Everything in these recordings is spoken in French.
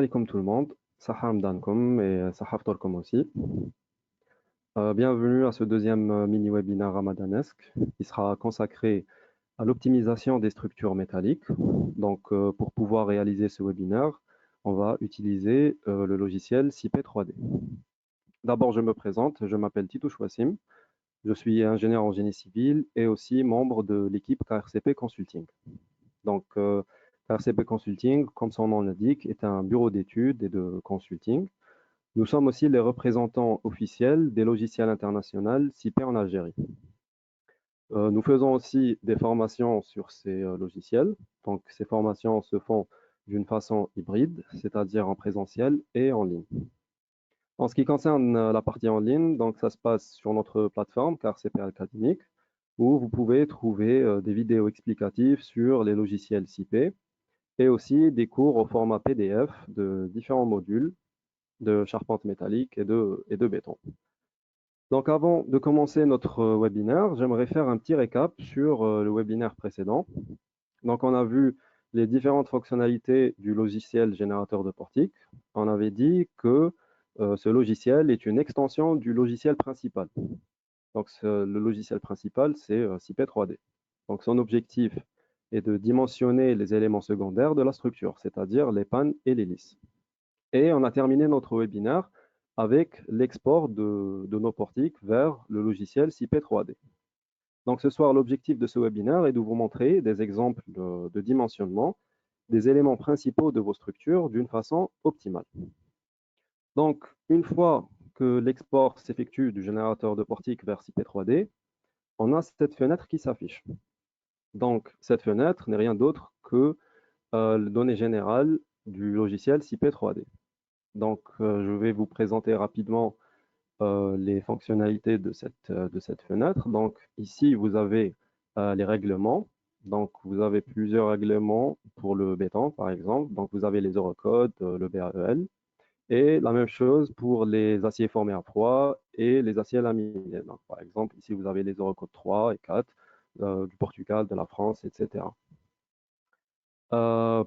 alaikum tout le monde, Sahar Mdankom et Sahar Torkom aussi. Bienvenue à ce deuxième mini-webinaire ramadanesque qui sera consacré à l'optimisation des structures métalliques. Donc, pour pouvoir réaliser ce webinaire, on va utiliser le logiciel CP3D. D'abord, je me présente, je m'appelle Titouche Wassim, je suis ingénieur en génie civil et aussi membre de l'équipe KRCP Consulting. Donc, KRCP Consulting, comme son nom l'indique, est un bureau d'études et de consulting. Nous sommes aussi les représentants officiels des logiciels internationaux CIPE en Algérie. Nous faisons aussi des formations sur ces logiciels. Donc, ces formations se font d'une façon hybride, c'est-à-dire en présentiel et en ligne. En ce qui concerne la partie en ligne, donc ça se passe sur notre plateforme KRCP Académique, où vous pouvez trouver des vidéos explicatives sur les logiciels CIPE et aussi des cours au format PDF de différents modules de charpente métallique et de béton. Donc avant de commencer notre webinaire, j'aimerais faire un petit récap sur le webinaire précédent. Donc on a vu les différentes fonctionnalités du logiciel générateur de portique. On avait dit que ce logiciel est une extension du logiciel principal. Donc le logiciel principal, c'est CP3D. Donc son objectif est de dimensionner les éléments secondaires de la structure, c'est-à-dire les pannes et les lisses. Et on a terminé notre webinaire avec l'export de nos portiques vers le logiciel CP3D. Donc ce soir, l'objectif de ce webinaire est de vous montrer des exemples de dimensionnement des éléments principaux de vos structures d'une façon optimale. Donc, une fois que l'export s'effectue du générateur de portique vers CP3D, on a cette fenêtre qui s'affiche. Donc, cette fenêtre n'est rien d'autre que les données générales du logiciel CP3D. Donc, je vais vous présenter rapidement les fonctionnalités de cette fenêtre. Donc, ici, vous avez les règlements. Donc, vous avez plusieurs règlements pour le béton, par exemple. Donc, vous avez les Eurocodes, le BAEL. Et la même chose pour les aciers formés à froid et les aciers laminés. Donc, par exemple, ici, vous avez les Eurocodes 3 et 4 du Portugal, de la France, etc. En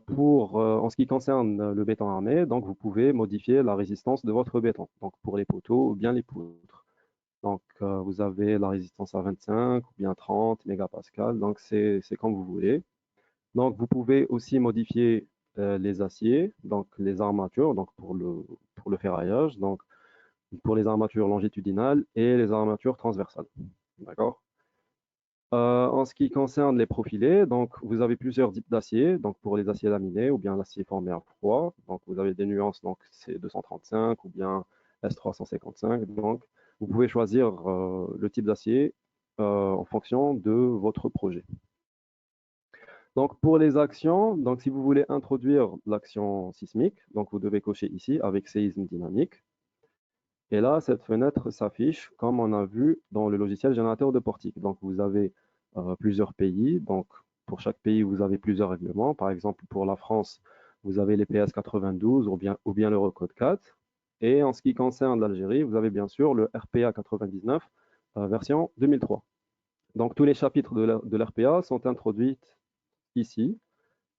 ce qui concerne le béton armé, donc vous pouvez modifier la résistance de votre béton, donc pour les poteaux ou bien les poutres. Donc vous avez la résistance à 25 ou bien 30 mégapascales, donc c'est comme vous voulez. Donc vous pouvez aussi modifier les aciers, donc les armatures, donc pour le ferraillage, donc pour les armatures longitudinales et les armatures transversales. D'accord? En ce qui concerne les profilés, donc vous avez plusieurs types d'acier, donc pour les aciers laminés ou bien l'acier formé à froid. Donc vous avez des nuances, donc c'est 235 ou bien S355. Donc vous pouvez choisir le type d'acier en fonction de votre projet. Donc pour les actions, donc si vous voulez introduire l'action sismique, donc vous devez cocher ici avec séisme dynamique. Et là, cette fenêtre s'affiche comme on a vu dans le logiciel générateur de portique. Donc vous avez plusieurs pays. Donc, pour chaque pays, vous avez plusieurs règlements. Par exemple, pour la France, vous avez les PS 92 ou bien l'Eurocode 4. Et en ce qui concerne l'Algérie, vous avez bien sûr le RPA 99 version 2003. Donc, tous les chapitres de l'RPA sont introduits ici.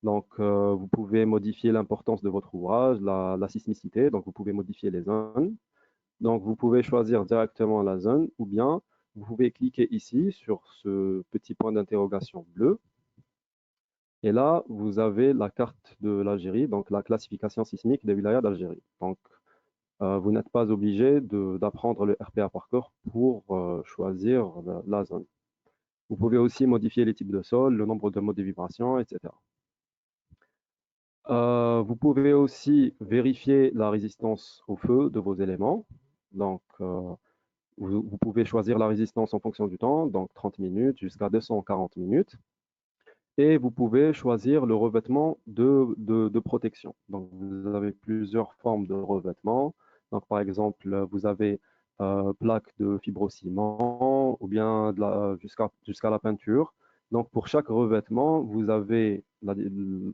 Donc, vous pouvez modifier l'importance de votre ouvrage, la sismicité. Donc, vous pouvez modifier les zones. Donc, vous pouvez choisir directement la zone ou bien vous pouvez cliquer ici sur ce petit point d'interrogation bleu. Et là, vous avez la carte de l'Algérie, donc la classification sismique des wilayas d'Algérie. Donc, vous n'êtes pas obligé d'apprendre le RPA par cœur pour choisir la zone. Vous pouvez aussi modifier les types de sol, le nombre de modes de vibration, etc. Vous pouvez aussi vérifier la résistance au feu de vos éléments. Donc, vous pouvez choisir la résistance en fonction du temps, donc 30 minutes jusqu'à 240 minutes. Et vous pouvez choisir le revêtement de protection. Donc, vous avez plusieurs formes de revêtement. Donc, par exemple, vous avez plaque de fibrociment ou bien jusqu'à la peinture. Donc, pour chaque revêtement, vous avez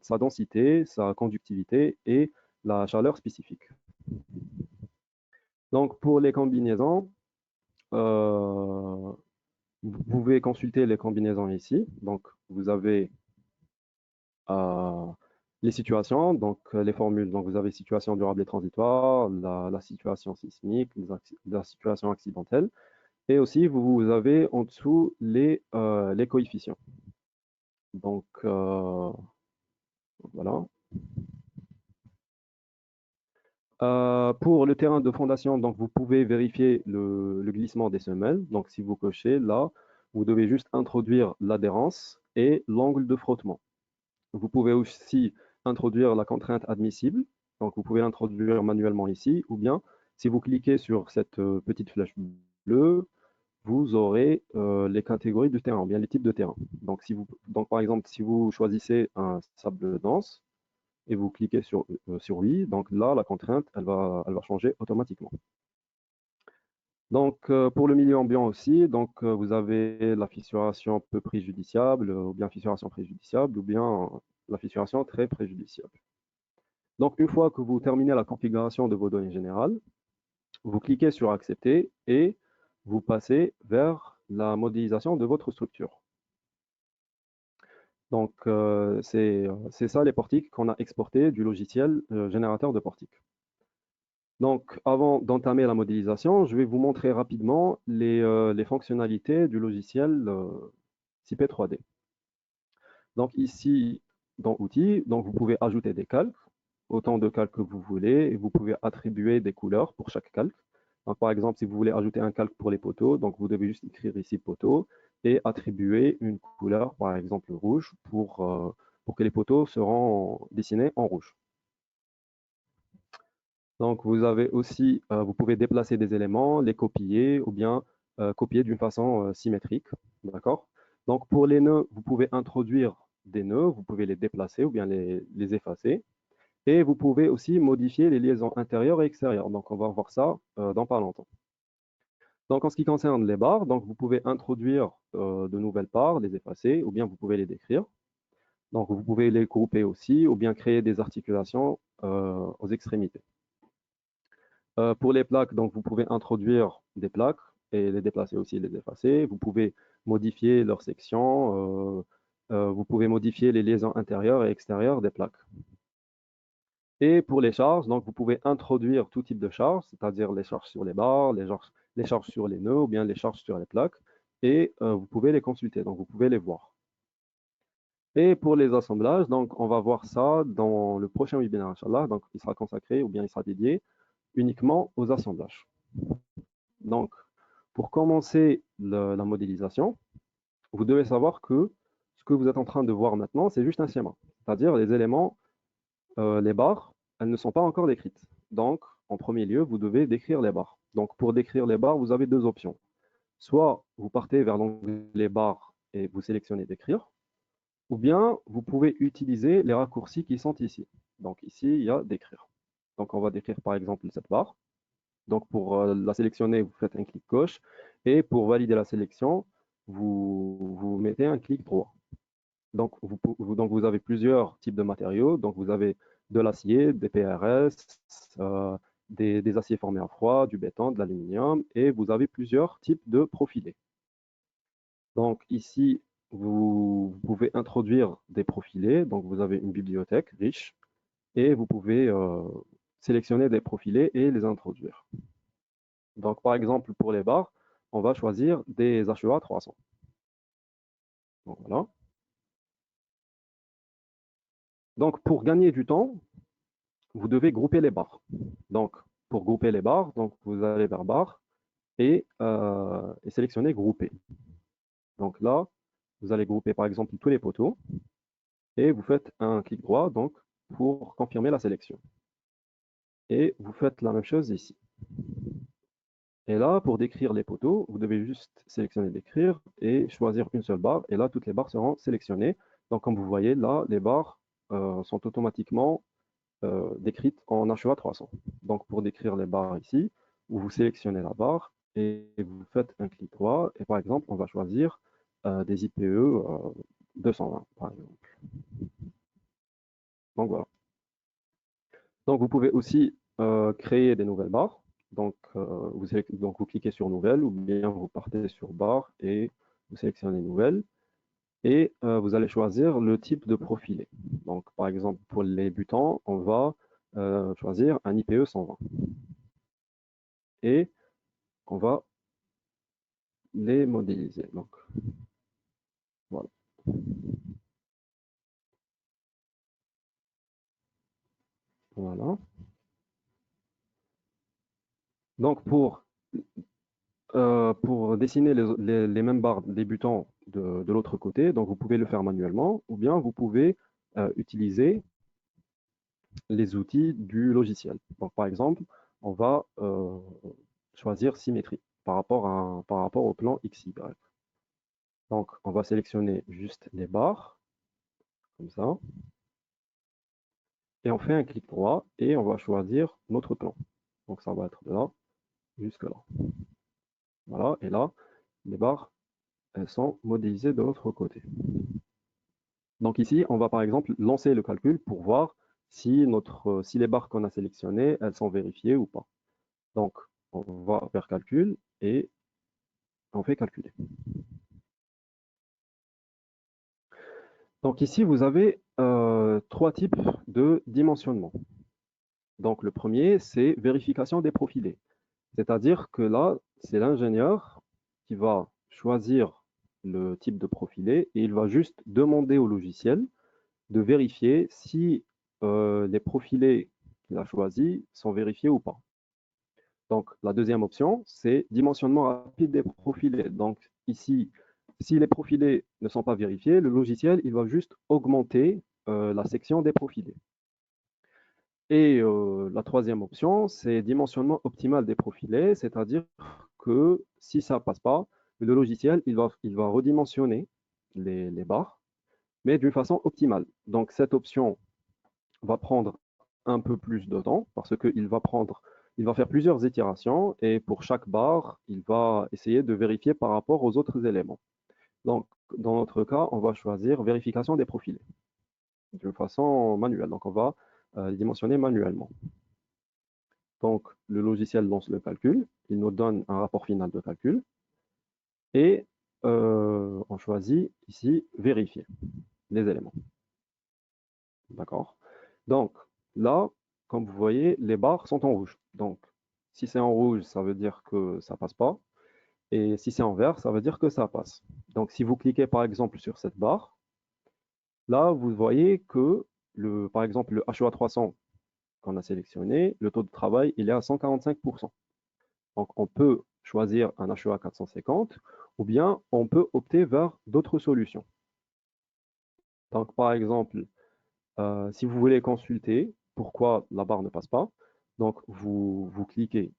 sa densité, sa conductivité et la chaleur spécifique. Donc, pour les combinaisons, vous pouvez consulter les combinaisons ici. Donc, vous avez les situations, donc les formules. Donc vous avez situation durable et transitoire, la situation sismique, la situation accidentelle. Et aussi, vous avez en dessous les coefficients. Donc, voilà. Pour le terrain de fondation, donc vous pouvez vérifier le glissement des semelles. Donc, si vous cochez là, vous devez juste introduire l'adhérence et l'angle de frottement. Vous pouvez aussi introduire la contrainte admissible. Donc, vous pouvez l'introduire manuellement ici, ou bien si vous cliquez sur cette petite flèche bleue, vous aurez les catégories de terrain, ou bien les types de terrain. Donc, par exemple, si vous choisissez un sable dense et vous cliquez sur oui, donc là, la contrainte, elle va changer automatiquement. Donc, pour le milieu ambiant aussi, donc, vous avez la fissuration peu préjudiciable, ou bien fissuration préjudiciable, ou bien la fissuration très préjudiciable. Donc, une fois que vous terminez la configuration de vos données générales, vous cliquez sur accepter et vous passez vers la modélisation de votre structure. Donc, c'est ça les portiques qu'on a exportés du logiciel générateur de portiques. Donc, avant d'entamer la modélisation, je vais vous montrer rapidement les fonctionnalités du logiciel CP3D. Donc, ici, dans Outils, donc vous pouvez ajouter des calques, autant de calques que vous voulez, et vous pouvez attribuer des couleurs pour chaque calque. Donc, par exemple, si vous voulez ajouter un calque pour les poteaux, donc vous devez juste écrire ici poteau et attribuer une couleur, par exemple rouge, pour que les poteaux seront dessinés en rouge. Donc, vous avez aussi, vous pouvez déplacer des éléments, les copier ou bien copier d'une façon symétrique. D'accord? Donc, pour les nœuds, vous pouvez introduire des nœuds, vous pouvez les déplacer ou bien les effacer. Et vous pouvez aussi modifier les liaisons intérieures et extérieures. Donc, on va voir ça dans pas longtemps. Donc, en ce qui concerne les barres, donc vous pouvez introduire de nouvelles barres, les effacer, ou bien vous pouvez les décrire. Donc, vous pouvez les grouper aussi, ou bien créer des articulations aux extrémités. Pour les plaques, donc vous pouvez introduire des plaques et les déplacer aussi, les effacer. Vous pouvez modifier leur section. Vous pouvez modifier les liaisons intérieures et extérieures des plaques. Et pour les charges, donc vous pouvez introduire tout type de charges, c'est-à-dire les charges sur les barres, les charges sur les nœuds ou bien les charges sur les plaques. Et vous pouvez les consulter, donc vous pouvez les voir. Et pour les assemblages, donc on va voir ça dans le prochain webinaire, Inch'Allah. Donc il sera consacré ou bien il sera dédié uniquement aux assemblages. Donc, pour commencer la modélisation, vous devez savoir que ce que vous êtes en train de voir maintenant, c'est juste un schéma. C'est-à-dire les éléments, les barres, elles ne sont pas encore décrites. Donc, en premier lieu, vous devez décrire les barres. Donc, pour décrire les barres, vous avez deux options. Soit vous partez vers l'onglet barres et vous sélectionnez décrire, ou bien vous pouvez utiliser les raccourcis qui sont ici. Donc, ici, il y a décrire. Donc, on va décrire par exemple cette barre. Donc, pour la sélectionner, vous faites un clic gauche. Et pour valider la sélection, vous mettez un clic droit. Donc, vous avez plusieurs types de matériaux. Donc, vous avez de l'acier, des PRS, des aciers formés à froid, du béton, de l'aluminium. Et vous avez plusieurs types de profilés. Donc, ici, vous pouvez introduire des profilés. Donc, vous avez une bibliothèque riche. Et vous pouvez sélectionner des profilés et les introduire. Donc, par exemple, pour les barres, on va choisir des HEA 300. Donc, voilà. Donc, pour gagner du temps, vous devez grouper les barres. Donc, pour grouper les barres, donc vous allez vers barres et sélectionner grouper. Donc là, vous allez grouper par exemple tous les poteaux et vous faites un clic droit donc pour confirmer la sélection. Et vous faites la même chose ici. Et là, pour décrire les poteaux, vous devez juste sélectionner décrire et choisir une seule barre. Et là, toutes les barres seront sélectionnées. Donc, comme vous voyez, là, les barres sont automatiquement décrites en HEA 300. Donc, pour décrire les barres ici, vous sélectionnez la barre et vous faites un clic droit. Et par exemple, on va choisir des IPE 220, par exemple. Donc, voilà. Donc, vous pouvez aussi créer des nouvelles barres. Donc, vous cliquez sur Nouvelle ou bien vous partez sur Barre et vous sélectionnez Nouvelle. et vous allez choisir le type de profilé. Donc, par exemple, pour les butants, on va choisir un IPE 120 et on va les modéliser. Donc, voilà. Voilà. Donc, pour dessiner les mêmes barres débutants de l'autre côté, donc vous pouvez le faire manuellement ou bien vous pouvez utiliser les outils du logiciel. Donc, par exemple, on va choisir symétrie par rapport au plan XY. Donc, on va sélectionner juste les barres, comme ça, et on fait un clic droit et on va choisir notre plan. Donc, ça va être de là jusque là. Voilà, et là, les barres, elles sont modélisées de l'autre côté. Donc ici, on va par exemple lancer le calcul pour voir si les barres qu'on a sélectionnées, elles sont vérifiées ou pas. Donc, on va faire calcul et on fait calculer. Donc ici, vous avez trois types de dimensionnement. Donc le premier, c'est vérification des profilés. C'est-à-dire que là, c'est l'ingénieur qui va choisir le type de profilé et il va juste demander au logiciel de vérifier si les profilés qu'il a choisis sont vérifiés ou pas. Donc, la deuxième option, c'est dimensionnement rapide des profilés. Donc, ici, si les profilés ne sont pas vérifiés, le logiciel, il va juste augmenter la section des profilés. Et la troisième option, c'est dimensionnement optimal des profilés, c'est-à-dire que si ça ne passe pas, le logiciel, il va redimensionner les barres, mais d'une façon optimale. Donc, cette option va prendre un peu plus de temps parce il va faire plusieurs itérations et pour chaque barre, il va essayer de vérifier par rapport aux autres éléments. Donc, dans notre cas, on va choisir vérification des profils d'une façon manuelle. Donc, on va les dimensionner manuellement. Donc, le logiciel lance le calcul, il nous donne un rapport final de calcul et on choisit ici vérifier les éléments. D'accord? Donc, là, comme vous voyez, les barres sont en rouge. Donc, si c'est en rouge, ça veut dire que ça passe pas. Et si c'est en vert, ça veut dire que ça passe. Donc, si vous cliquez par exemple sur cette barre, là, vous voyez que, par exemple, le HEA 300 qu'on a sélectionné, le taux de travail, il est à 145%. Donc, on peut choisir un HEA 450 ou bien on peut opter vers d'autres solutions. Donc, par exemple, si vous voulez consulter pourquoi la barre ne passe pas, donc vous cliquez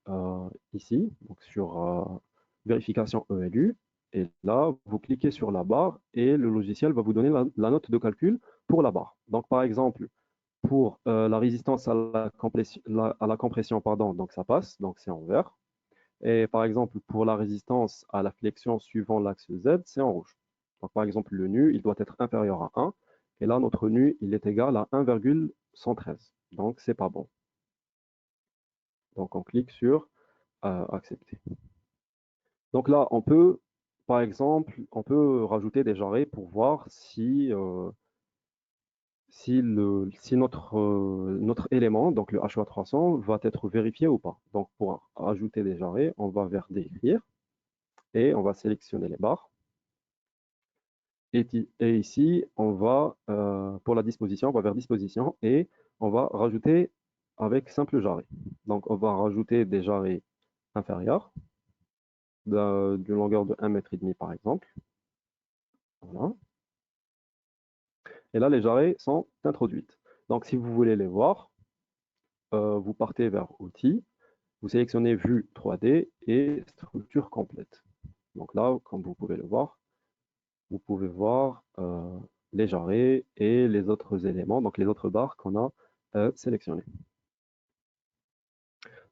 ici donc sur vérification ELU et là vous cliquez sur la barre et le logiciel va vous donner la note de calcul pour la barre. Donc par exemple pour la résistance à la compression, pardon, donc ça passe, donc c'est en vert. Et par exemple pour la résistance à la flexion suivant l'axe Z, c'est en rouge. Donc par exemple le nu, il doit être inférieur à 1. Et là, notre nu, il est égal à 1,113. Donc, c'est pas bon. Donc, on clique sur accepter. Donc là, on peut, par exemple, on peut rajouter des jarrets pour voir si notre élément, donc le HOA 300, va être vérifié ou pas. Donc, pour ajouter des jarrets, on va vers décrire et on va sélectionner les barres. Et ici, on va, pour la disposition, on va vers disposition et on va rajouter avec simple jarret. Donc, on va rajouter des jarrets inférieurs d'une longueur de 1,5 m par exemple. Voilà. Et là, les jarrets sont introduits. Donc, si vous voulez les voir, vous partez vers Outils, vous sélectionnez Vue 3D et Structure complète. Donc là, comme vous pouvez le voir, vous pouvez voir les jarrets et les autres éléments, donc les autres barres qu'on a sélectionnés.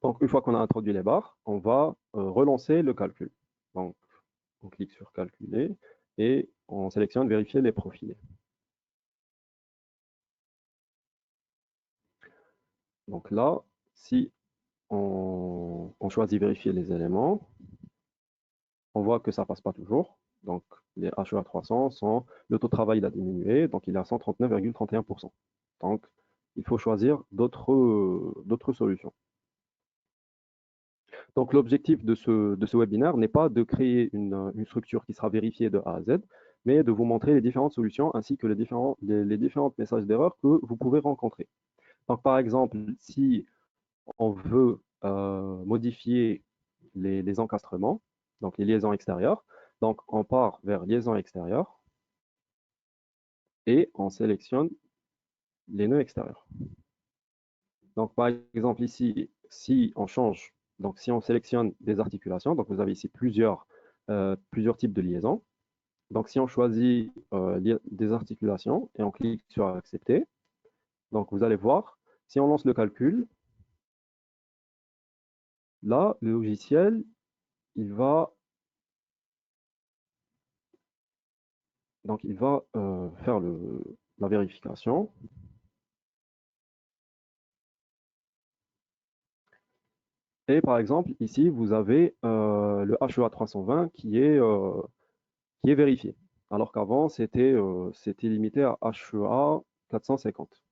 Donc, une fois qu'on a introduit les barres, on va relancer le calcul. Donc, on clique sur Calculer et on sélectionne Vérifier les profilés. Donc là, si on choisit Vérifier les éléments, on voit que ça ne passe pas toujours. Donc, les HEA 300 sont, le taux de travail il a diminué, donc il est à 139,31%. Donc, il faut choisir d'autres solutions. Donc, l'objectif de ce webinaire n'est pas de créer une structure qui sera vérifiée de A à Z, mais de vous montrer les différentes solutions ainsi que les différents messages d'erreur que vous pouvez rencontrer. Donc, par exemple, si on veut modifier les encastrements, donc les liaisons extérieures, donc on part vers liaison extérieure et on sélectionne les nœuds extérieurs. Donc, par exemple, ici, si on change, donc si on sélectionne des articulations, donc vous avez ici plusieurs types de liaisons. Donc, si on choisit des articulations et on clique sur accepter, donc vous allez voir, si on lance le calcul, là, le logiciel, il va, faire la vérification. Et par exemple, ici, vous avez le HEA 320 qui est vérifié. Alors qu'avant, c'était limité à HEA 450.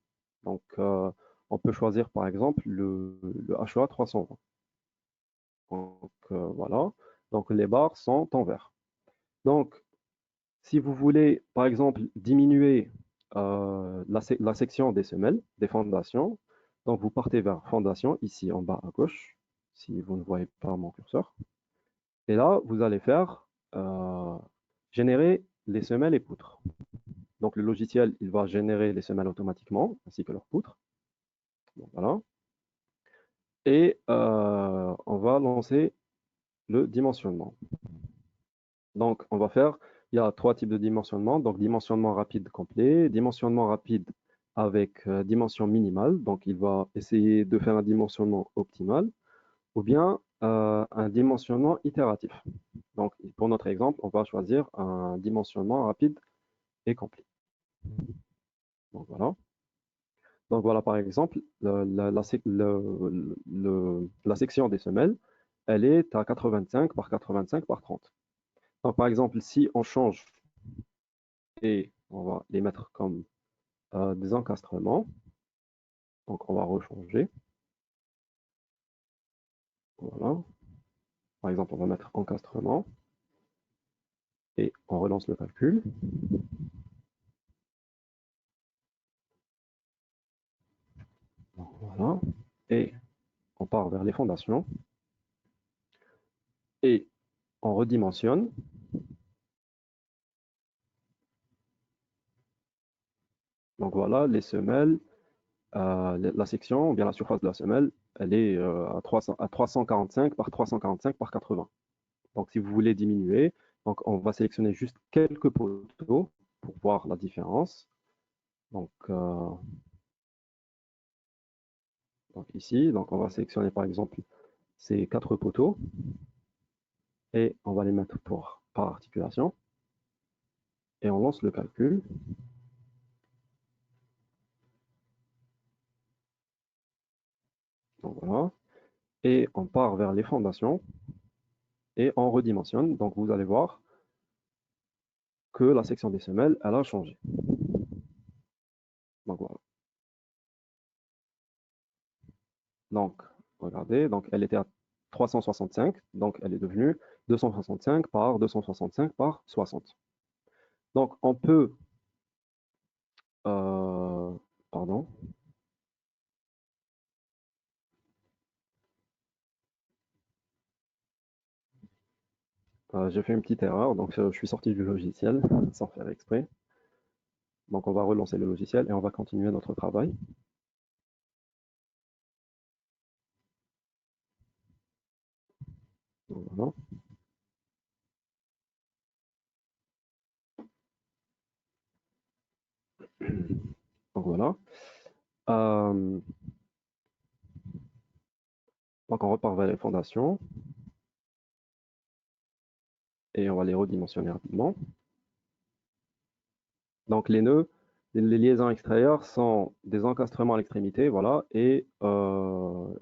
Donc, on peut choisir par exemple le HEA 320. Donc, voilà. Donc, les barres sont en vert. Donc, si vous voulez, par exemple, diminuer la section des semelles, des fondations, donc vous partez vers fondation, ici en bas à gauche, si vous ne voyez pas mon curseur. Et là, vous allez faire générer les semelles et poutres. Donc, le logiciel, il va générer les semelles automatiquement, ainsi que leurs poutres. Donc, voilà. Et on va lancer le dimensionnement. Donc, il y a trois types de dimensionnement. Donc, dimensionnement rapide complet, dimensionnement rapide avec dimension minimale. Donc, il va essayer de faire un dimensionnement optimal ou bien un dimensionnement itératif. Donc, pour notre exemple, on va choisir un dimensionnement rapide et complet. Donc, voilà. Donc, voilà, par exemple, la section des semelles, elle est à 85 par 85 par 30. Donc, par exemple, si on change et on va les mettre comme des encastrements, donc on va rechanger. Voilà. Par exemple, on va mettre encastrement et on relance le calcul. Voilà. Et on part vers les fondations et on redimensionne. Donc voilà, les semelles, la section, ou bien la surface de la semelle, elle est à 345 par 345 par 80. Donc si vous voulez diminuer, donc on va sélectionner juste quelques poteaux pour voir la différence. Donc, ici, donc on va sélectionner par exemple ces quatre poteaux et on va les mettre par articulation et on lance le calcul. Donc voilà. Et on part vers les fondations et on redimensionne. Donc vous allez voir que la section des semelles, elle a changé. Donc voilà. Donc, regardez, donc elle était à 365, donc elle est devenue 265 par 265 par 60. Donc on peut, pardon, j'ai fait une petite erreur, donc je suis sorti du logiciel sans faire exprès. Donc on va relancer le logiciel et on va continuer notre travail. Donc, voilà. Donc voilà. Euh, donc on repart vers les fondations et on va les redimensionner rapidement. Donc les nœuds, les liaisons extérieures sont des encastrements à l'extrémité, voilà, et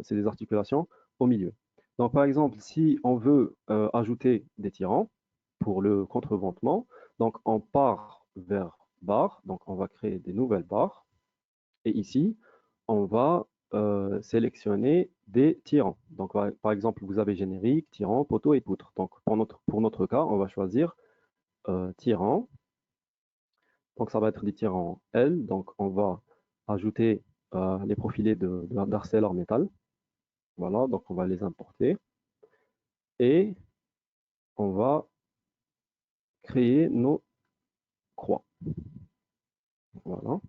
c'est des articulations au milieu. Donc par exemple, si on veut ajouter des tirants, pour le contreventement, donc on part vers barre, donc on va créer des nouvelles barres. Et ici, on va sélectionner des tirants. Donc, par exemple, vous avez générique, tirant, poteau et poutre. Donc, pour notre cas, on va choisir tirant. Donc, ça va être des tirants L. Donc, on va ajouter les profilés d'ArcelorMittal. Voilà, donc on va les importer. Et on va créer nos croix. Voilà.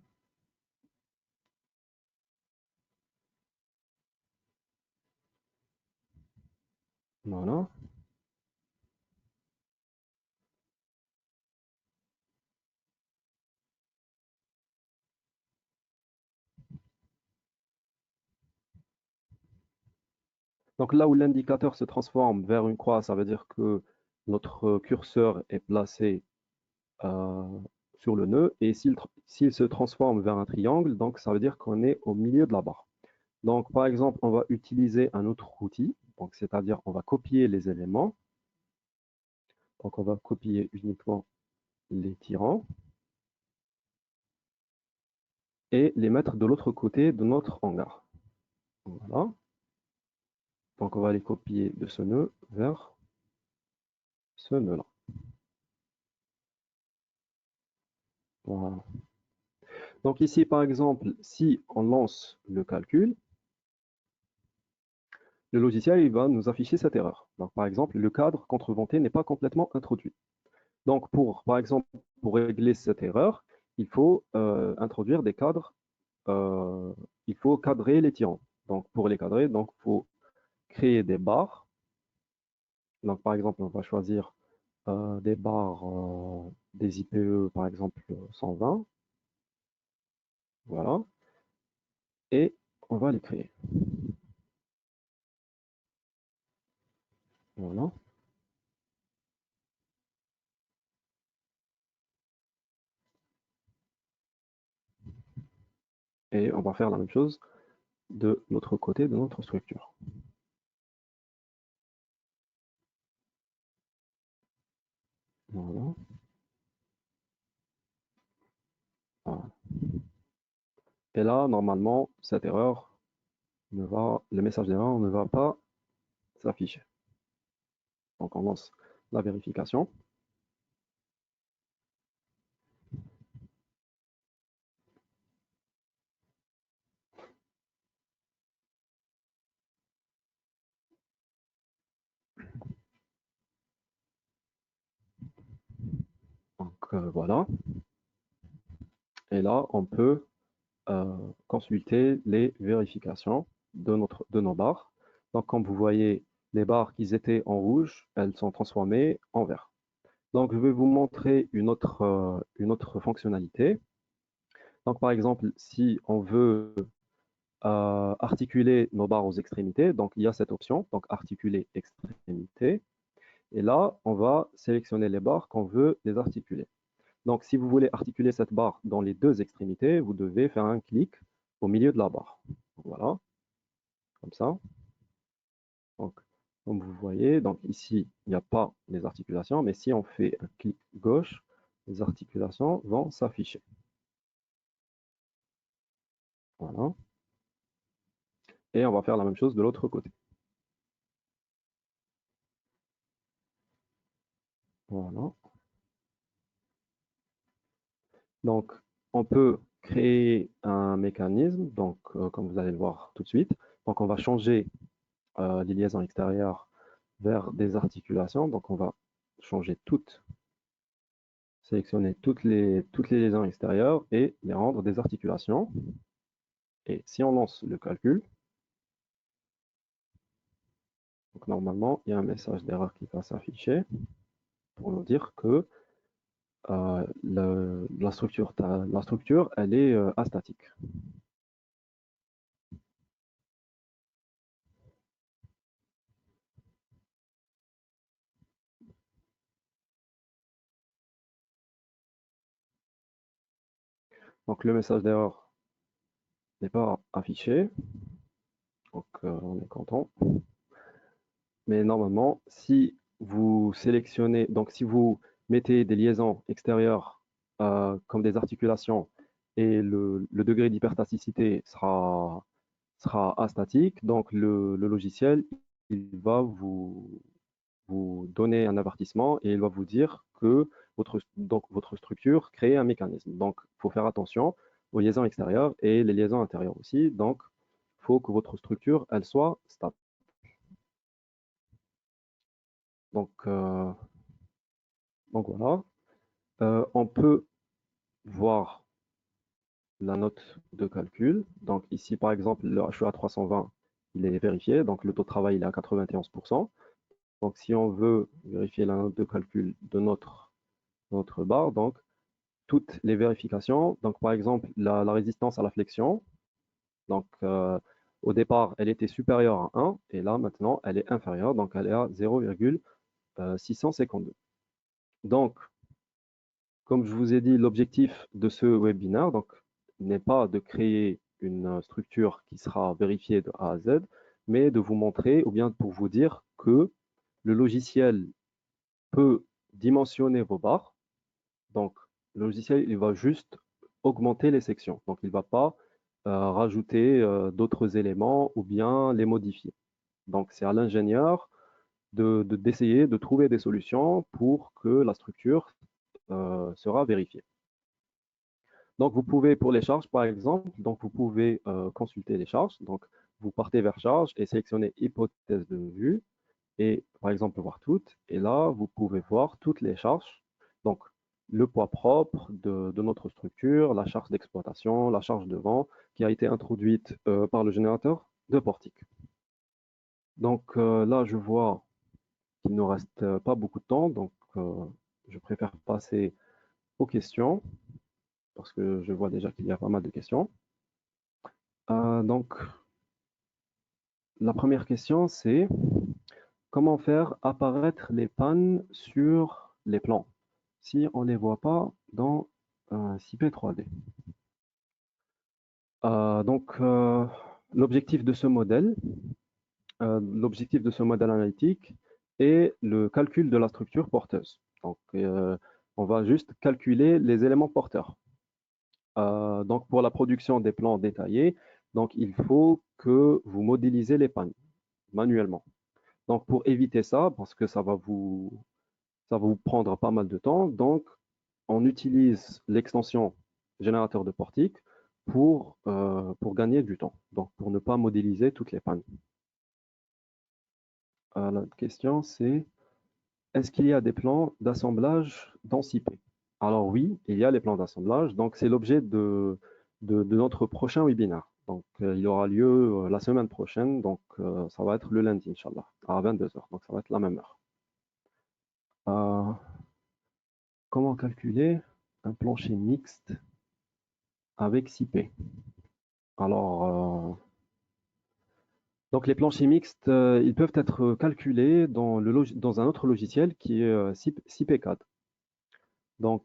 Voilà. Donc là où l'indicateur se transforme vers une croix, ça veut dire que notre curseur est placé euh, sur le nœud. Et s'il se transforme vers un triangle, donc ça veut dire qu'on est au milieu de la barre. Donc par exemple, on va utiliser un autre outil. Donc c'est-à-dire on va copier les éléments. Donc on va copier uniquement les tirants et les mettre de l'autre côté de notre hangar. Voilà. Donc on va les copier de ce nœud vers ce nœud-là. Voilà. Donc ici, par exemple, si on lance le calcul, le logiciel il va nous afficher cette erreur. Donc, par exemple, le cadre contreventé n'est pas complètement introduit. Donc, par exemple, pour régler cette erreur, il faut introduire des cadres, euh, il faut cadrer les tirants. Donc, pour les cadrer, il faut créer des barres. Donc, par exemple, on va choisir des barres, des IPE, par exemple, 120. Voilà. Et on va les créer. Voilà. Et on va faire la même chose de l'autre côté de notre structure. Voilà. Voilà. Et là, normalement, cette erreur le message d'erreur ne va pas s'afficher. Donc, on lance la vérification. Donc, voilà. Et là, on peut consulter les vérifications de nos barres. Donc, comme vous voyez, les barres qui étaient en rouge, elles sont transformées en vert. Donc, je vais vous montrer une autre fonctionnalité. Donc, par exemple, si on veut articuler nos barres aux extrémités, donc il y a cette option, donc articuler extrémité. Et là, on va sélectionner les barres qu'on veut les articuler. Donc, si vous voulez articuler cette barre dans les deux extrémités, vous devez faire un clic au milieu de la barre. Voilà, comme ça. Donc, comme vous voyez, donc ici, il n'y a pas les articulations, mais si on fait un clic gauche, les articulations vont s'afficher. Voilà. Et on va faire la même chose de l'autre côté. Voilà. Donc, on peut créer un mécanisme, donc, comme vous allez le voir tout de suite. Donc, on va changer les liaisons extérieures vers des articulations. Donc, on va changer sélectionner toutes les liaisons extérieures et les rendre des articulations. Et si on lance le calcul, donc normalement, il y a un message d'erreur qui va s'afficher pour nous dire que la structure, elle est astatique. Donc, le message d'erreur n'est pas affiché. Donc, on est content. Mais normalement, si vous sélectionnez, donc si vous mettez des liaisons extérieures comme des articulations et le degré d'hyperstaticité sera astatique, donc le logiciel, il va vous donner un avertissement et il va vous dire que votre structure crée un mécanisme. Donc, il faut faire attention aux liaisons extérieures et les liaisons intérieures aussi. Donc, il faut que votre structure, elle soit stable. Donc, euh, donc voilà. On peut voir la note de calcul. Donc ici, par exemple, le HEA 320, il est vérifié. Donc le taux de travail, il est à 91%. Donc si on veut vérifier la note de calcul de notre barre, donc toutes les vérifications, donc par exemple, la résistance à la flexion, donc au départ, elle était supérieure à 1, et là, maintenant, elle est inférieure, donc elle est à 0,652. Donc, comme je vous ai dit, l'objectif de ce webinaire donc, n'est pas de créer une structure qui sera vérifiée de A à Z, mais de vous montrer, ou bien pour vous dire que le logiciel peut dimensionner vos barres. Donc, le logiciel, il va juste augmenter les sections. Donc, il ne va pas rajouter d'autres éléments ou bien les modifier. Donc, c'est à l'ingénieur d'essayer de trouver des solutions pour que la structure sera vérifiée. Donc, vous pouvez, pour les charges, par exemple, donc vous pouvez consulter les charges. Donc, vous partez vers charge et sélectionnez hypothèse de vue et, par exemple, voir toutes. Et là, vous pouvez voir toutes les charges. Donc, le poids propre de notre structure, la charge d'exploitation, la charge de vent qui a été introduite par le générateur de portique. Donc, là, je vois qu'il ne reste pas beaucoup de temps. Donc, je préfère passer aux questions parce que je vois déjà qu'il y a pas mal de questions. Donc, la première question, c'est comment faire apparaître les pannes sur les plans si on ne les voit pas dans un CP 3D. Donc, l'objectif de ce modèle analytique est le calcul de la structure porteuse. Donc, on va juste calculer les éléments porteurs. Donc, pour la production des plans détaillés, donc, il faut que vous modélisez les pannes manuellement. Donc, pour éviter ça, parce que ça va vous prendre pas mal de temps, donc, on utilise l'extension générateur de portique pour gagner du temps, donc pour ne pas modéliser toutes les pannes. La question, c'est est-ce qu'il y a des plans d'assemblage dans CIP? Alors oui, il y a les plans d'assemblage, donc c'est l'objet de notre prochain webinaire. Donc, il aura lieu la semaine prochaine, donc ça va être le lundi, Inch'Allah, à 22 heures. Donc ça va être la même heure. Comment calculer un plancher mixte avec 6P? Alors, donc les planchers mixtes, ils peuvent être calculés dans un autre logiciel qui est 6P4. Donc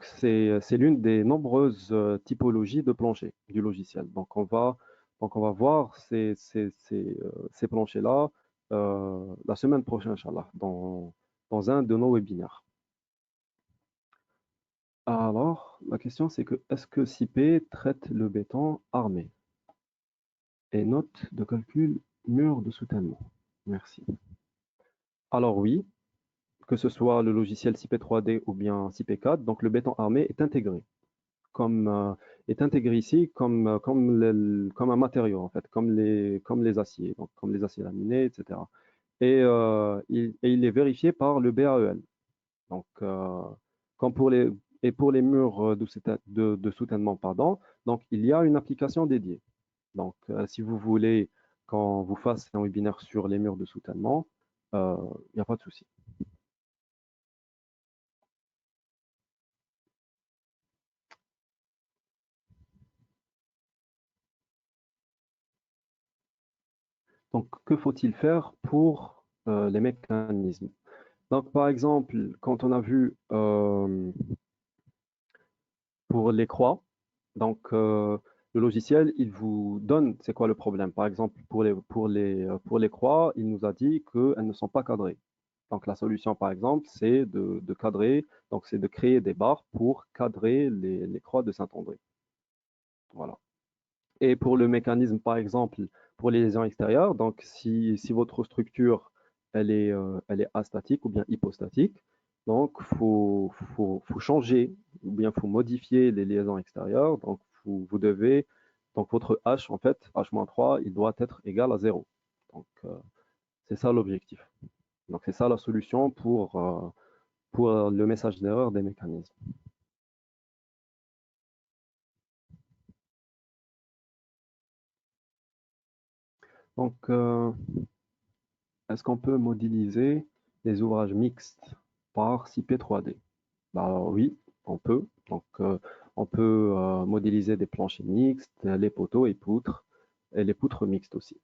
c'est l'une des nombreuses typologies de planchers du logiciel. Donc on va voir ces planchers-là la semaine prochaine, Inch'Allah, dans un de nos webinaires. Alors, la question c'est que est-ce que 6P traite le béton armé? Et note de calcul mur de soutènement. Merci. Alors oui, que ce soit le logiciel 6P3D ou bien 6P4, donc le béton armé est intégré. Est intégré ici comme un matériau, en fait, comme les aciers, donc comme les aciers laminés, etc. Et il est vérifié par le BAEL. Donc, comme pour les murs de soutènement, pardon, donc il y a une application dédiée. Donc, si vous voulez qu'on vous fasse un webinaire sur les murs de soutènement, il n'y a pas de souci. Donc, que faut-il faire pour les mécanismes? Donc, par exemple, quand on a vu pour les croix, donc le logiciel, il vous donne c'est quoi le problème. Par exemple, pour les croix, il nous a dit qu'elles ne sont pas cadrées. Donc la solution, par exemple, c'est de cadrer, donc c'est de créer des barres pour cadrer les croix de Saint-André. Voilà. Et pour le mécanisme, par exemple, pour les lésions extérieures, donc si votre structure elle est astatique ou bien hypostatique, donc faut changer ou bien faut modifier les liaisons extérieures. Donc vous devez, donc votre H en fait, H-3, il doit être égal à 0. Donc c'est ça l'objectif. Donc c'est ça la solution pour le message d'erreur des mécanismes. Donc est-ce qu'on peut modéliser les ouvrages mixtes par CP3D? Bah, oui, on peut. Donc, on peut modéliser des planchers mixtes, les poteaux et les poutres mixtes aussi.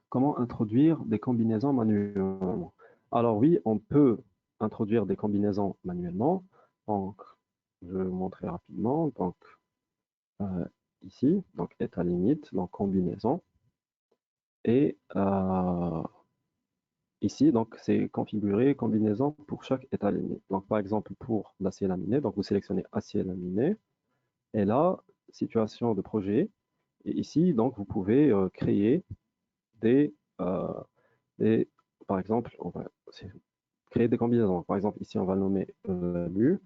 Comment introduire des combinaisons manuellement? Alors oui, on peut introduire des combinaisons manuellement. Donc, je vais vous montrer rapidement. Donc, euh, ici, donc état limite, donc combinaison. Et ici, donc, c'est configurer combinaison pour chaque état limite. Donc, par exemple, pour l'acier laminé, donc vous sélectionnez acier laminé. Et là, situation de projet. Et ici, donc, vous pouvez créer des, euh, des- par exemple, on va créer des combinaisons. Par exemple, ici, on va le nommer mu.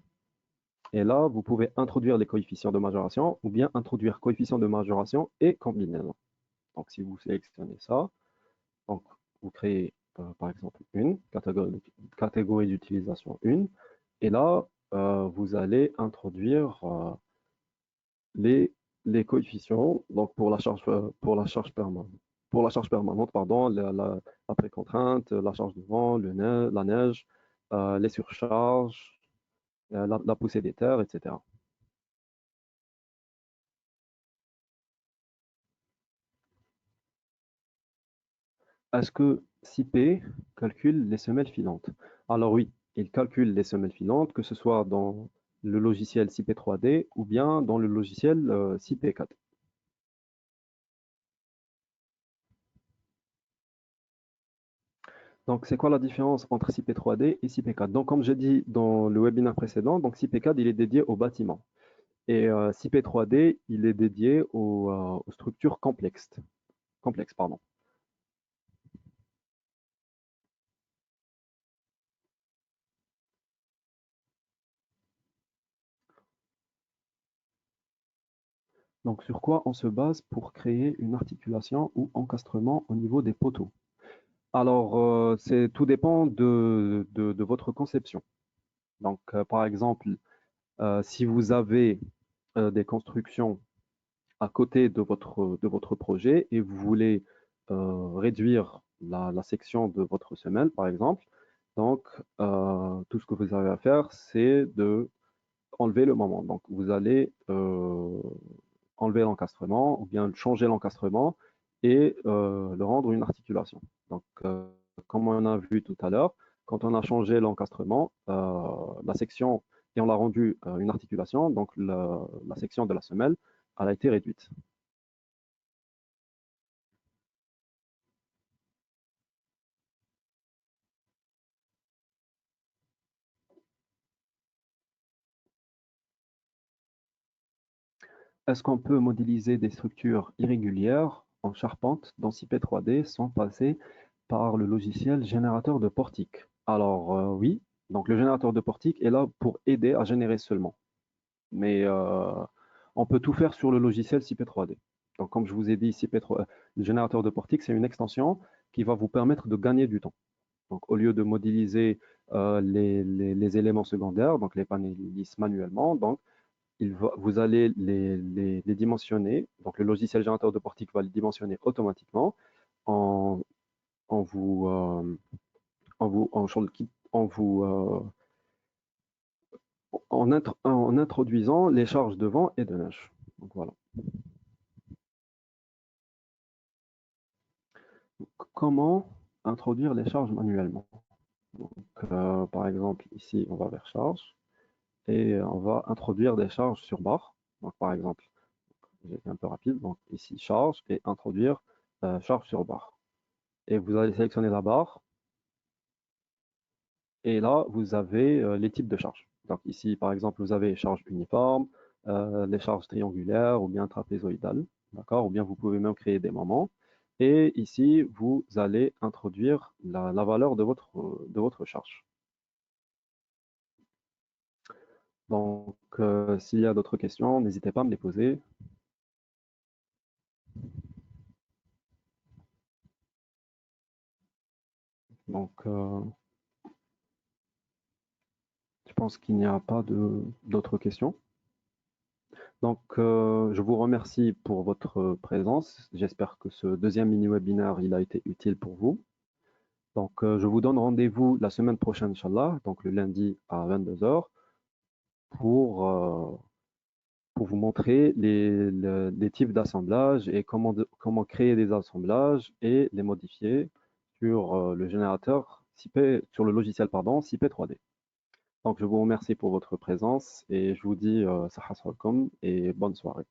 Et là, vous pouvez introduire les coefficients de majoration ou bien introduire coefficients de majoration et combinaison. Donc, si vous sélectionnez ça, donc, vous créez, par exemple, une catégorie d'utilisation 1. Et là, vous allez introduire les, les coefficients donc pour la charge permanente. Pour la charge permanente, pardon, la précontrainte, la charge de vent, la neige, les surcharges, la poussée des terres, etc. Est-ce que CP calcule les semelles filantes? Alors oui, il calcule les semelles filantes, que ce soit dans le logiciel CP3D ou bien dans le logiciel CP4. Donc, c'est quoi la différence entre CP3D et CP4? Donc, comme j'ai dit dans le webinaire précédent, donc CP4, il est dédié au bâtiment. Et CP3D, il est dédié aux structures complexes. Complexes, pardon. Donc, sur quoi on se base pour créer une articulation ou encastrement au niveau des poteaux? Alors, tout dépend de votre conception. Donc, par exemple, si vous avez des constructions à côté de votre projet et vous voulez réduire la section de votre semelle, par exemple, donc tout ce que vous avez à faire, c'est de enlever le moment. Donc, vous allez enlever l'encastrement ou bien changer l'encastrement et le rendre une articulation. Donc, comme on a vu tout à l'heure, quand on a changé l'encastrement, la section et on l'a rendu une articulation, donc la section de la semelle, elle a été réduite. Est-ce qu'on peut modéliser des structures irrégulières en charpente dans CP3D sans passer par le logiciel générateur de portique? Alors oui, donc le générateur de portique est là pour aider à générer seulement. Mais on peut tout faire sur le logiciel CP3D. Donc comme je vous ai dit, le générateur de portique, c'est une extension qui va vous permettre de gagner du temps. Donc au lieu de modéliser les éléments secondaires, donc les panélistes manuellement, donc vous allez les dimensionner. Donc, le logiciel générateur de portique va les dimensionner automatiquement en, en vous, en vous, en vous, en introduisant les charges de vent et de neige. Donc, voilà. Donc, comment introduire les charges manuellement? Donc, par exemple, ici, on va vers charge et on va introduire des charges sur barre. Donc, par exemple, j'ai été un peu rapide. Donc, ici, charge et introduire charge sur barre. Et vous allez sélectionner la barre. Et là, vous avez les types de charges. Donc, ici, par exemple, vous avez charge uniforme, les charges triangulaires ou bien trapézoïdales. D'accord? Ou bien vous pouvez même créer des moments. Et ici, vous allez introduire la valeur de votre charge. Donc, s'il y a d'autres questions, n'hésitez pas à me les poser. Donc, je pense qu'il n'y a pas d'autres questions. Donc, je vous remercie pour votre présence. J'espère que ce deuxième mini-webinaire, il a été utile pour vous. Donc, je vous donne rendez-vous la semaine prochaine, Inch'Allah, donc le lundi à 22 heures, pour vous montrer les types d'assemblage et comment créer des assemblages et les modifier sur le générateur sur le logiciel, pardon, CP3D. Donc, je vous remercie pour votre présence et je vous dis Saha Salkom et bonne soirée.